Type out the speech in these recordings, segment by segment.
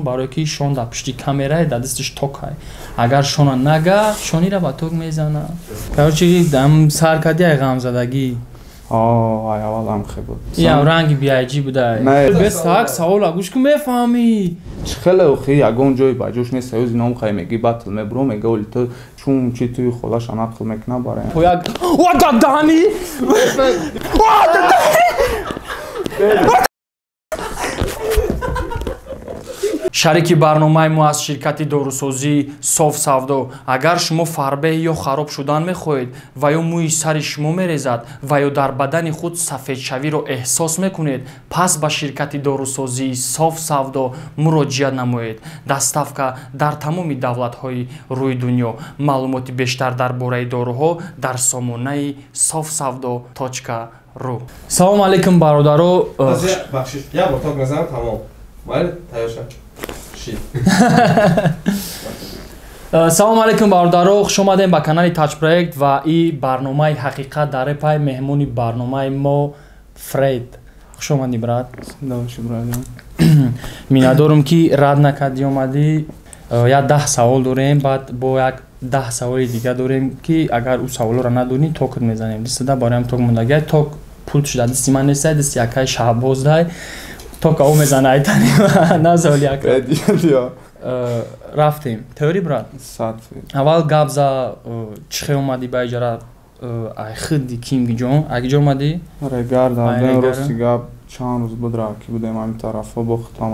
برای که شون در پشتی کامرای در دستش توکای اگر شون نگه شونی را با توک میزنه کارچی دم سر کردی غم زدگی آه اول هم خیلی بود یا رنگ بیایجی بوده نه بس هاک سوال گوش کن میفهمی خیلی اوخی یگون جای باجوش نیست سوز اینام خیلی میگی باتل میبرم میگه ولی تو چون چی توی خودش نقل میکنه برای تو یک وات دانی شریک برنامه ما از شرکت داروسازی صاف سودا اگر شما فربه یا خراب شدن میخواهید و یا موی سر شما میریزد و یا در بدن خود سفید شوی را احساس میکنید پس به شرکت داروسازی صاف سودا مراجعه نمایید دستافکا در تمام دولت‌های روی دنیا معلومات بیشتر درباره داروها در سامانه safsavdo.ru سلام علیکم برادرو بخشش یا با تاک نظرم تمام باید تایشه سلام علیکم برادرو خوش اومدین به کانال تاچ پروژکت و این برنامه حقیقت در پای مهمونی برنامه ما فرید خوش اومدی برات داشت برادر می‌ندارم که رد نکردی اومدی یا 10 سوال داریم بعد با یک 10 سوال دیگه داریم که اگر اون سوالا را ندونی توک میزنیم دسته برام توک موندگی توک پول شده دستی من نیست دستی یکای شهباز دای توک او میزنه ایتانی نه سوال یک رفتیم تئوری برات اول گابزا چخه اومدی با اجاره ای خدی کیم جون اگه جو اومدی رگارد دادن روزی گاب چند روز بود راکی بودیم همین طرفا بختم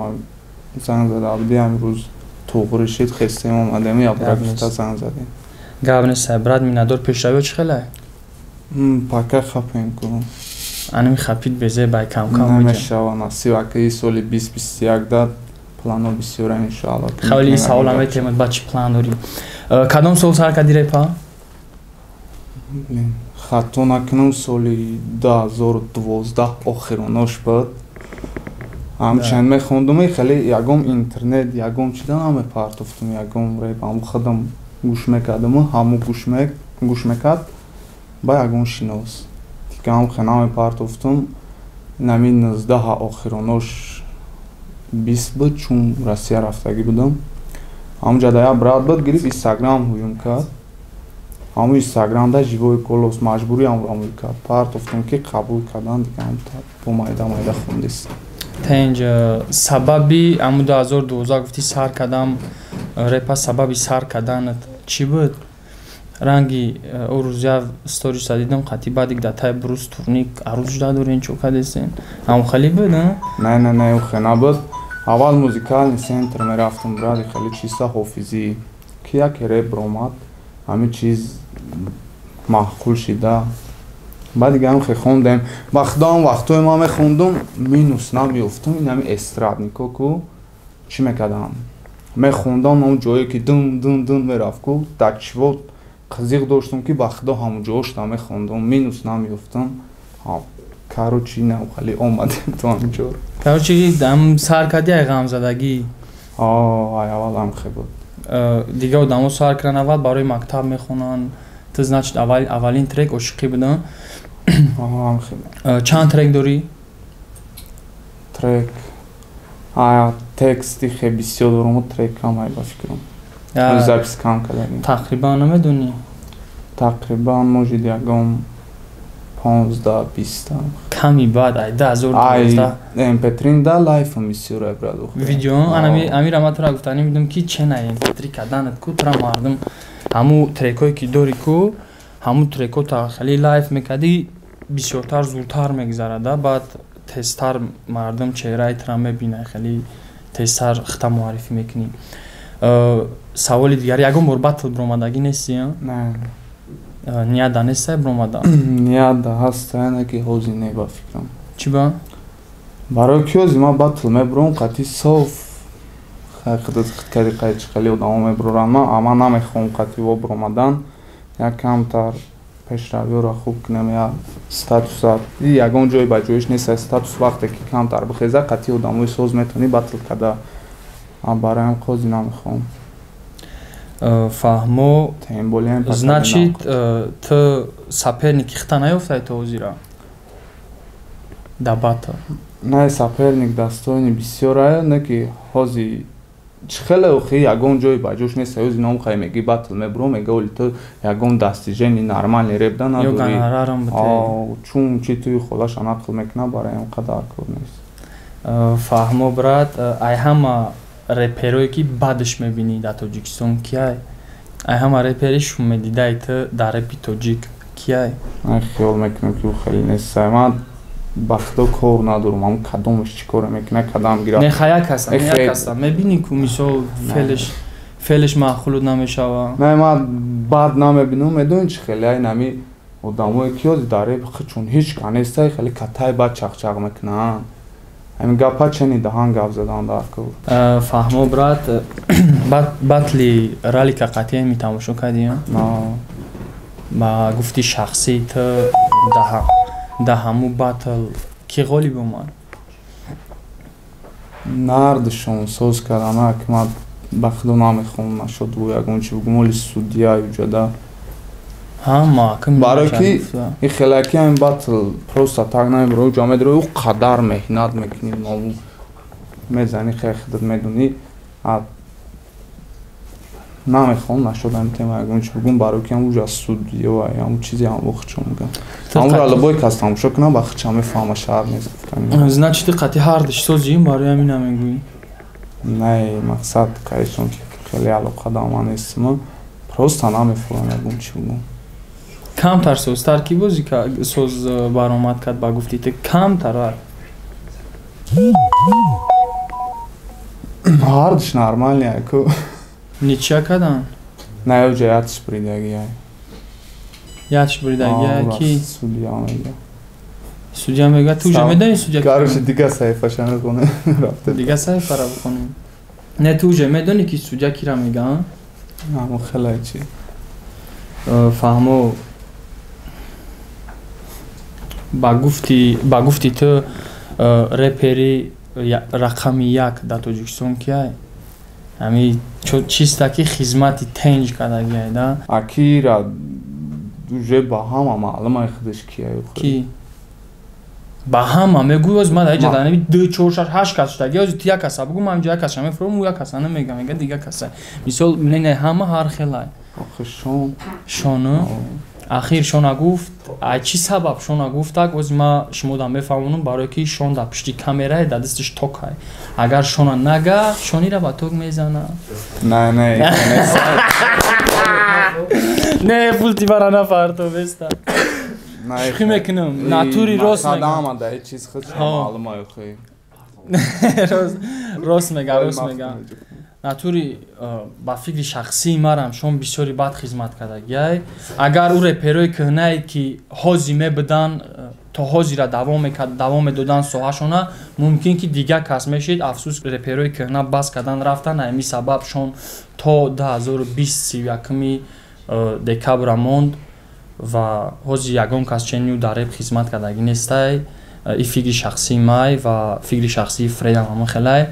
زنگ زده عبدی امروز توغر شید خستیم اومدیم یا برگشت زنگ زدیم گابن سبراد میندار پیش روی چه خله پاکه خپین کنم انمی خپید بزه بای کم کم نمیشه و نسی وکی سالی 2021 داد پلانو بسیاره انشاءالله خیلی سوال هم تیمت بچه پلان داری کدام سال سر کدی ریپا خطو نکنم سالی 2012 آخرانش بود همچنین میخوندم خیلی یکم اینترنت یکم چیدن همه پارت افتم یکم ریپ هم خودم گوش میکردم همو گوش میکرد با یکم شناس دیگه هم خیلی همه پارت افتم نمی 19 آخرانش 20 بود چون روسیه رفتگی بودم همون جدایا برات بود گریب اینستاگرام هویم کرد همون اینستاگرام دا جیوی کلوس مجبوری هم رو کرد پارت افتم که قبول کردن دیگه هم با مایده خوندیست تا اینجا سببی امو 2012 گفتی سر کردم ریپا سببی سر کردنت چی بود؟ رنگی او روزیا ستوریش دیدم قطعی بعد یک دتای بروز تورنیک عروض جدا دورین چوکا دیستین همون خیلی بود نه او خیلی بود اول موزیکال سنتر می رفتم برای خیلی چیزا حافظی که یک ریپ رومد همه چیز معقول شده بعد دیگه هم خیلی خوندم وقتوی ما می خوندم مینوس نمیفتم این همی استراد نیکو چی میکردم می خوندم اون جایی که دن می رفت که دکشوت قزیق داشتم که وقتا همون جاش می خوندم مینوس نمیفتم کارو چی نه خیلی اومدم تو همینجور کارچی دم سر کردی غم زدگی اول هم خیلی بود دیگه آدمو سر کردن اول برای مکتب میخونن تو значит اولین ترک عشقی بودن هم خیلی چند ترک داری ترک تکستی خیلی بسیار دارم و ترک هم های با فکرم زبس کم کردیم تقریبا نمیدونی تقریبا موجود یکم 15-20 کمی بعد ای 2012 امپترین دا لایف هم بسیار برادو ویدیو امیر رحمت را گفتنی میدم که چه نه امپتری کردنت کو ترا مردم همو ترکایی که داری کو همو ترکو تا خیلی لایف میکردی بسیارتر زودتر میگذرده بعد تستر مردم چهره ترا میبینه خیلی تستر خطا معرفی میکنی سوال دیگر یکم بار باتل برآمدگی نیستی نه نیاد دانسته برآمده نیاد هست نه که حوزی نه با فکرم چی با برای کیوزی ما باتل میبرم قطعی صاف خیلی قیچ خیلی ادامه میبرم اما نمیخوام قطعی با برآمدن یک کمتر پیش روی را خوب کنم یا استاتوس یکم جای با جایش نیست استاتوس وقتی که کمتر بخیزه قطعی ادامه سوز میتونی باتل کده برای هم قوزی نمیخوام فهمو تیم значит تو соперник خطا نیفتاد تو وزیرا دباتا نه соперник достойный بسیار نه که حاضی чихеле охи ягон ҷои ба ҷош нест ҳоз ино мехоҳӣ меги батл мебро мега оли то ягон дастижени нормални ребда надорӣ ё гонорарам бите чун чи туи холаша нақл мекуна барои ин қадар кор нест фаҳмо брат ай ҳама реперое ки бадш мебинӣ дар тоҷикистон кияй ай ҳама реперишон медидаи ту дар репи тоҷик кияй ман хиёл мекунам ки ӯ хеле нестай ман ба худо кор надорам ҳам кадомаш чӣ коре мекуна кадам гира неха як ҳастам мебинӣ ку мисол феълиш маъқулут намешава не ман бад намебинам медонӣ чӣ хеле ай нами одамое ки ёзи дар реп чун ҳеҷ ка нестай хеле катай бад чақчақ мекунанд ҳамин гапа чени даҳан гап задан дар кор фаҳмо брат батли ралика қатъия метамошо кардем ба гуфти шахсии ту да ҳаму батл ки ғолиб омад нардшон соз карданак ман ба худо намехоҳам нашод бо ягон чи бигум оли судя юҷада барое ки и хелаки ҳамин батл просто так намебаро ҷо медаро ӯ қадар меҳнат мекунӣ ному мезанӣ хеле худат медонӣ намехоҳам нашод ҳамин тема ягон чи бигум барое ки ҳамуҷа судиё ҳамун чизи ҳамвоқчо мегам ҳамуро аллабой кас тамошо кунам ба худча мефаҳма шаҳр нест значит ти қатъи ҳардиш созием барои ҳамина мегӯӣ не мақсад кайсон хеле алоқа дар ман нест ман просто намефаҳмам ягон чи бигум камтар созтар ки бози соз баромад кард ба гуфти ту камтар ҳардиш нормални яку ничия кадан наёҷа ятиш бридагия ятиш бридагия ки судя мега судя мега ту ҷа медонӣ судя кароши дига саҳифаша мекунем рафта дига саҳифара бикунем не ту ҷа медонӣ ки судя кира мега ҳамо хеле чи фаҳмо ба гуфти ту репери рақами як дар тоҷикистон кияй ҳами чиста ки хизмати тенҷ кардагияй да акира уже ба ҳама маълума худаш кияй ки ба ҳама мегӯй оз ман даҷа данаби 2 4 6 8 кас шудаги оз ту як каса бугу ман ҷо як каса мефуром ӯ як каса намегам мега дига каса мисол не ҳама ҳар хелай охи шону ахир шона гуфт ай чӣ сабаб шона гуфтак оз ма шумода мефаҳмонам барое ки шон дар пишти камерае дар дастиш токай агар шона нага шонира ба ток мезана не пулти бара нафарто беста шухӣ мекунам натури рост мегам натури ба фикри шахсии марам шон бисёри бад хизмат кардагияй агар ӯ реперои кӯҳнае ки ҳози мебудан то ҳозира давом медодан соҳашона мумкин ки дигар кас мешид афсӯс реперои кӯҳна бас кардан рафтан ҳамин сабаб шон то 2021 декабра монд ва ҳози ягон кас чению дар реп хизмат кардагӣ нестай и фикри шахсии май ва фикри шахсии фредам ҳама хелай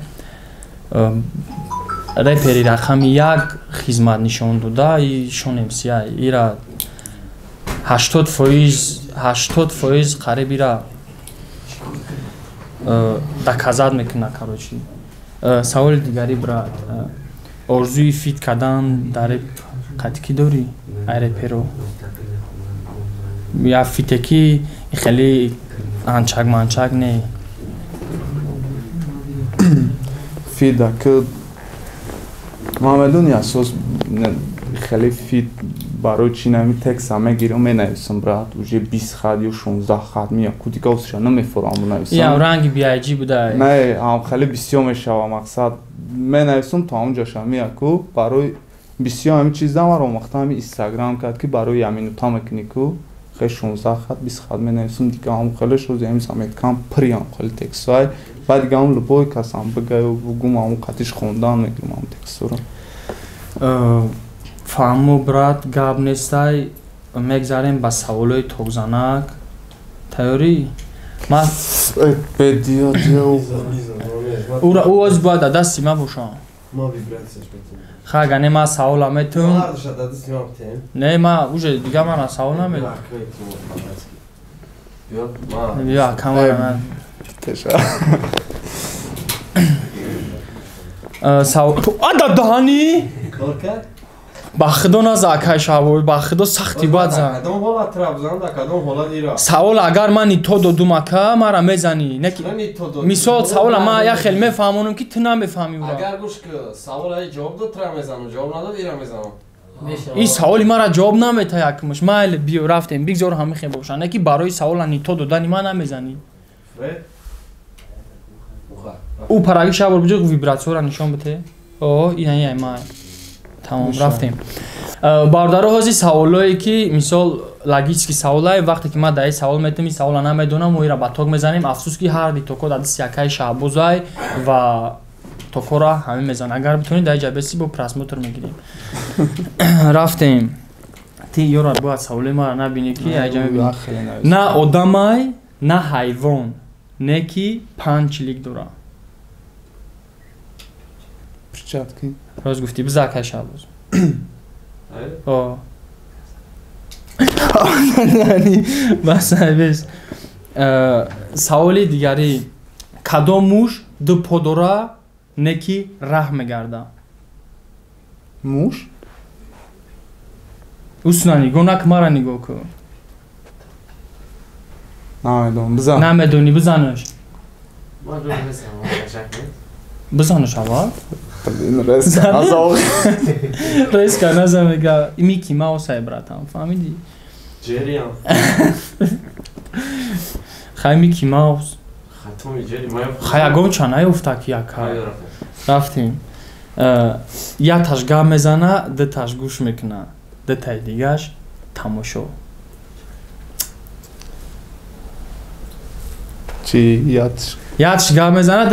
репери рақами як хизмат нишон дода и шон мсиай ира 80% қариб ира доказат мекуна короче саволи дигари брат орзуи фит кардан дар реп қатъи ки дорӣ ай реперо як фите ки хеле анчак манчак не фида ки ман медонӣ асос хеле фит барои чӣ нами текста мегирам менависам брат уже 20 хат ё 16 хат мия кудика осша намефорам нависам я ранги биайҷи буда не ам хеле бисёр мешава мақсад менависам то ҳамҷаша мия ку барои бисёр ҳамин чиз дамаро омохта ҳамин инстаграм кард ки барои ҳамин минута мекунӣ ку хеле 16 хат 20 хат менависам дига ҳам хеле шоз ҳамин меткам приям хеле текстҳои баъд дига ҳам любой касам бигаю бугум ҳамун қатиш хондан мегирам ҳамун текстҳоро фаҳмо брат гап нестай мегзарем ба саволҳои токзанак тайёрӣ ман ӯ оз бояд дар дасти ман бошам ха агар не ман савола метум не ман уже дига мана савол намедам Ада дани کار کرد؟ ба худо назакай шавой ба худо сахти бад зан کدام حالت трабзан در کدام حالت ایران؟ савол агар ман то додум ака мара мезани не ки мисол савола ман я хел мефаҳмонам ки ту намефаҳмӣ ура اگر گوش که سوال ای جواب داد ترا میزنم جواب نداد ایران میزنم ин саволи мара ҷавоб намета якмуш майли биё рафтем бигзор ҳама хел бошанд не ки барои савола ни то додани ман намезанӣ فرید ӯ параги шабор буҷо вибратсияро нишон бите о ин май тамом рафтем бародаро ҳози саволое ки мисол логически саволае вақте ки ман дар ин савол метам ин савола намедонам мо ира ба ток мезанем афсус ки ҳарди токо дар дасти якаи шаҳбозай ва токора ҳамин мезанем агар битонед дар ҷабеси бо просмотр мегирем рафтем ти ёра бояд саволаи мара набинӣ ки аҷа мебинӣ на одамай на ҳайвон не ки панҷчилик дора перчатки рост гуфтӣ бизакай шаҳбоз басабес саволи дигари кадом муш ду по дора не ки раҳ мегарда муш усна нигоҳ нак мара нигоҳ кун намедонам бизан намедонӣ бизанаш من رو میزنم تشکر бизанаш аввал азоқ реска назамега мики маусай братам фаҳмидӣ جری هم хай мики маус خطومی جری ما хай ягон ча наёфта ки яка рафтем яташ гап мезана диташ гӯш мекуна дитаи дигаш тамошо чи ятш яташ гап мезана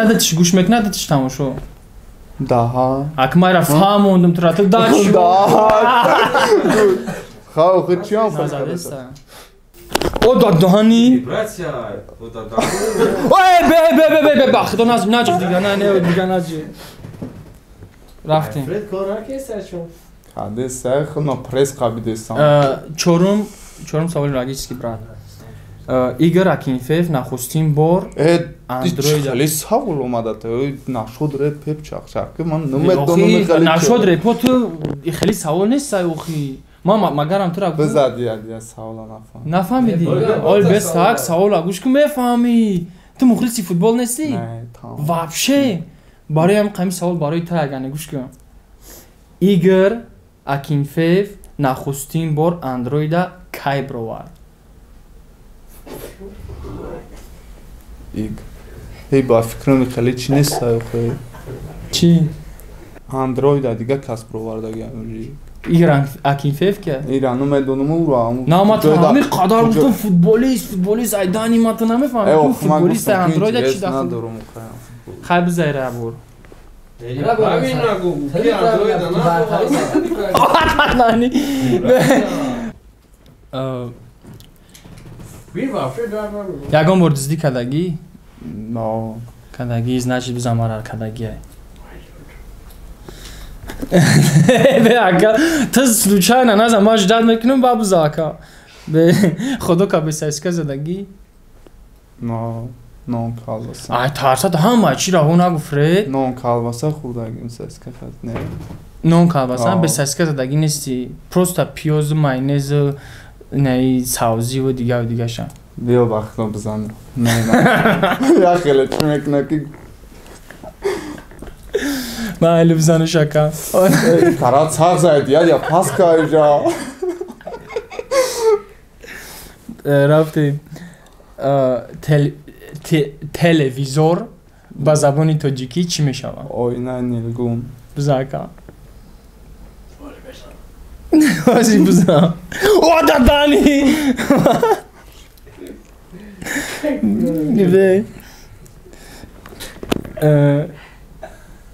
диташ гӯш мекуна диташ тамошо даҳа акмайра фаҳмондум тура ту даш хав худ чиам о дадоҳани вибрация ой бе ба худо наҷиб дига не дига наҷиб рафтем فرید کار نکرد چون ҳаде сах но пресс қабидестам чорум саволи логически брат игор акинфеев нахустин бор Android хеле савол омадата нашуд реп пеп чақчақи ман намедонам хеле нашуд репо ту хеле савол нестай охи ман магарам тура бизад я савола нафаҳмидӣ ол бес так савола гӯш кун мефаҳмӣ ту мухлиси футбол нестӣ вообще бароям қами савол барои ту ягане гӯш кун игор акинфеев нахустин бор андроида кай бировард ҳей ба фикрами хеле чи нестай охи чӣ андроида дига кас бировардаги игор акинфеев ки ира намедонам ура наматами қадар гуфтам футболист айдани мата намефаҳмам ту футболист андроида чи надорум хай бизайра бор همین نگو کی اندروید نانی ягон бор диздӣ кадагӣ кадагӣ значит бизамарар кадагиай ака ту случайно наза ма ждат мекунам бабуза ака худо ка бесайска задагӣ нон калбаса ай тарсад ҳама чира ҳо нагу фред нон калбаса хурдагӣ сайска не нон калбаса бесайска задагӣ нести просто пиёзу майонезу наи савзиву дигаша биё вақтно бизан я хеле чӣ мекуна ки майли бизану шака тарат сағ заид я паска иҷа рафтем телевизор ба забони тоҷикӣ чӣ мешавад оинаи нилгун бизака ҳози буза о дадани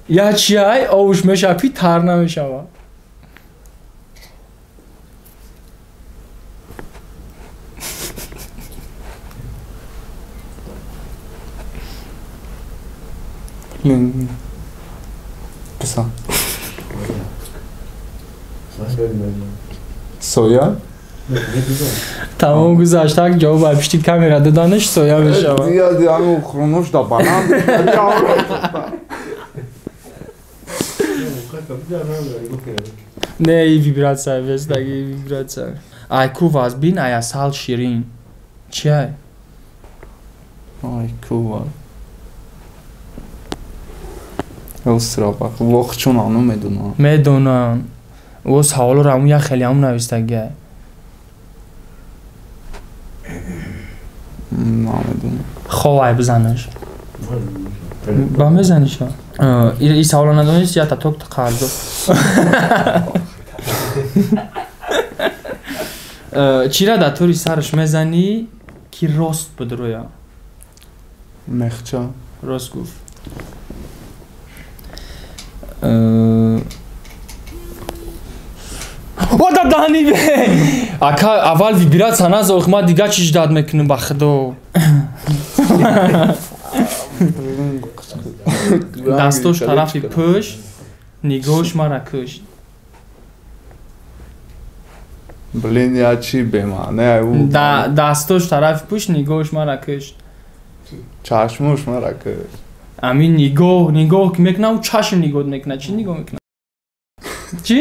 ячиай овуш мешавад пи тар намешавад писан соя тамом гузашт так ҷавоб ба пишти камера доданаш соя мешавад ҳамн хурнуш да баланд نه ای ویبراتسیا بس دیگه ویبراتسیا айку вазбин аясал ширин чиай айку острова вохчун ану медонам о саволро ам я хеле ам навистага намедонам ховай бизанаш ба мезаниш ин саволро надонис я таток тақардо чира да тури сарш мезани ки рост будроя мехча рост гуфт ода дани бе ака аввал вибрация назох ма дига чиш дад мекунам ба худо дастош тарафи пушт нигоҳш мара кушт блин я чи бемаъне дастош тарафи пушт нигоҳш мара кушт чашмуш мара кушт амин нигоҳ ки мекунам чашм нигоҳ мекунад чӣ нигоҳ мекунад чӣ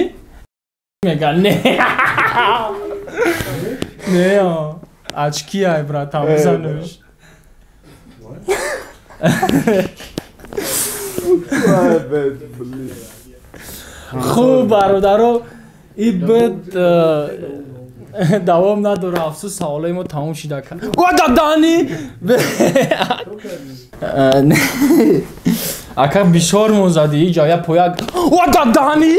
мегӯяд не очкиай братан бизанӯш хуб бародаро ин бед давом надора афсӯс саволаи мо тамом шуда кард ода дани ака бисёр мо зади иҷа я пояк ода дани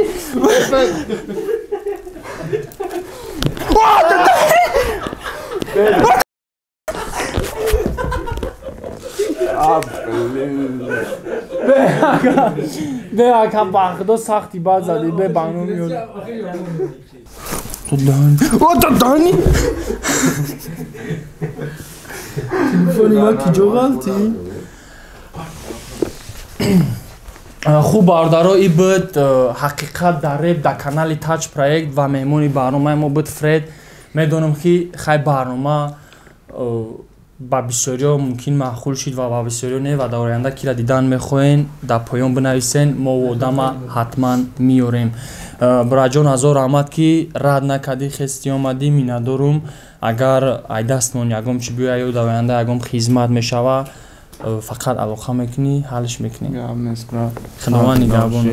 бе ака ба худо сахти бад зади бе бану миёд ода дани телефони ма ки ҷо ғалти хуб бародаро ин буд ҳақиқат дар реп дар канали тач проект ва меҳмони барномаи мо буд фред медонам ки хай барнома ба бисёриҳо мумкин маъқул шид ва ба бисёриҳо не ва дар оянда кира дидан мехоҳен дар поён бинависен мо водама ҳатман меёрем бураҷон ҳазор раҳмат ки рад накардӣ хести омадӣ миннатдорум агар айдастмон ягон чӣ биёяд ё дар оянда ягон хизмат мешава фақат алоқа мекунӣ ҳалш мекунӣ худованд нигаҳбон